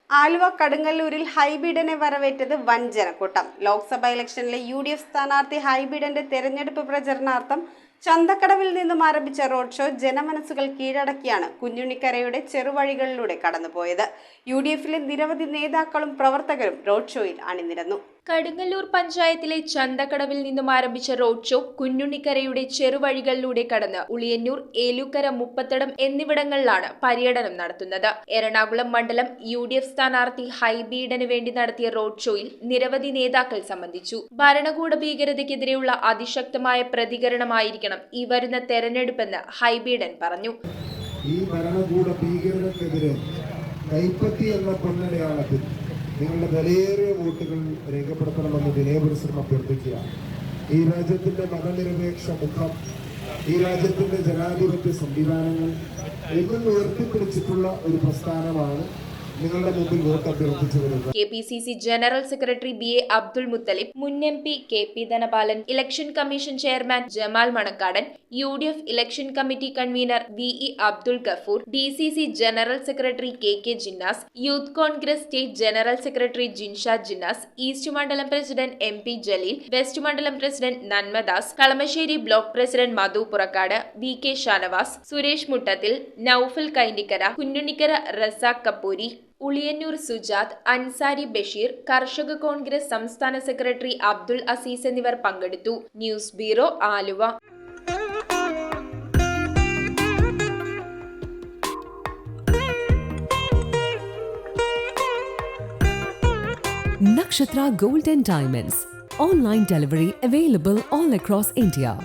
ആലുവ കടുങ്ങല്ലൂരിൽ ഹൈബീഡനെ വരവേറ്റത് വൻ ജനക്കൂട്ടം. ലോക്സഭാ ഇലക്ഷനിലെ UDF സ്ഥാനാർത്ഥി ഹൈബീഡന്റെ തെരഞ്ഞെടുപ്പ് പ്രചരണാർത്ഥം ചന്തക്കടവിൽ നിന്നും ആരംഭിച്ച റോഡ് ഷോ ജനമനസ്സുകൾ കീഴടക്കിയാണ് കുഞ്ഞുണ്ണിക്കരയുടെ ചെറുവഴികളിലൂടെ കടന്നുപോയത്. UDFിലെ നിരവധി നേതാക്കളും പ്രവർത്തകരും റോഡ് ഷോയിൽ അണിനിരന്നു. കടുങ്ങല്ലൂർ പഞ്ചായത്തിലെ ചന്തക്കടവിൽ നിന്നും ആരംഭിച്ച റോഡ് ഷോ കുഞ്ഞുണ്ണിക്കരയുടെ ചെറുവഴികളിലൂടെ കടന്ന് ഉളിയന്നൂർ, ഏലൂക്കര, മുപ്പത്തടം എന്നിവിടങ്ങളിലാണ് പര്യടനം നടത്തുന്നത്. എറണാകുളം മണ്ഡലം UDF സ്ഥാനാർത്ഥി ഹൈബീഡന് വേണ്ടി നടത്തിയ റോഡ് ഷോയിൽ നിരവധി നേതാക്കൾ സംബന്ധിച്ചു. ഭരണകൂട ഭീകരതയ്ക്കെതിരെയുള്ള അതിശക്തമായ പ്രതികരണമായിരിക്കണം ഈ വരുന്ന തെരഞ്ഞെടുപ്പെന്ന് ഹൈബീഡൻ പറഞ്ഞു. ഈ ഭരണകൂട ഭീകരതയ്ക്കെതിരെ കൈപ്പത്തി എന്ന പൊന്നടയാളത്തിൽ നിങ്ങളുടെ വിലയേറിയ വോട്ടുകൾ രേഖപ്പെടുത്തണമെന്ന് വിനയപരിശ്രമം അഭ്യർത്ഥിക്കുകയാണ്. ഈ രാജ്യത്തിന്റെ മതനിരപേക്ഷ മുഖം, ഈ രാജ്യത്തിന്റെ ജനാധിപത്യ സംവിധാനങ്ങൾ എന്നും ഉയർത്തിപ്പിടിച്ചിട്ടുള്ള ഒരു പ്രസ്ഥാനമാണ് നിങ്ങളുടെ മുമ്പിൽ വോട്ട് അഭ്യർത്ഥിച്ചു വരുന്നത്. KPCC general secretary BA Abdul Muthalib, മുൻ MP KP Dhanapalan, election commission chairman Jamal Manakkadan, UDF election committee convener VE Abdul Gafoor, DCC general secretary KK Jinnas, youth Congress state general secretary Jinshad Jinnas, east മണ്ഡലം പ്രസിഡന്റ് MP ജലീൽ, വെസ്റ്റ് മണ്ഡലം പ്രസിഡന്റ് നന്മദാസ്, കളമശ്ശേരി ബ്ലോക്ക് പ്രസിഡന്റ് മധു Purakkad, VK Shanavas, Suresh Muttathil, Noufal കൈണ്ടിക്കര, Kunjunnikkara Razak കപ്പൂരി, Uliyannoor Sujath, Ansari Basheer, കർഷക കോൺഗ്രസ് സംസ്ഥാന secretary Abdul Azeez എന്നിവർ പങ്കെടുത്തു. News bureau, Aluva. Nakshatra Gold and Diamonds. Online delivery available all across India.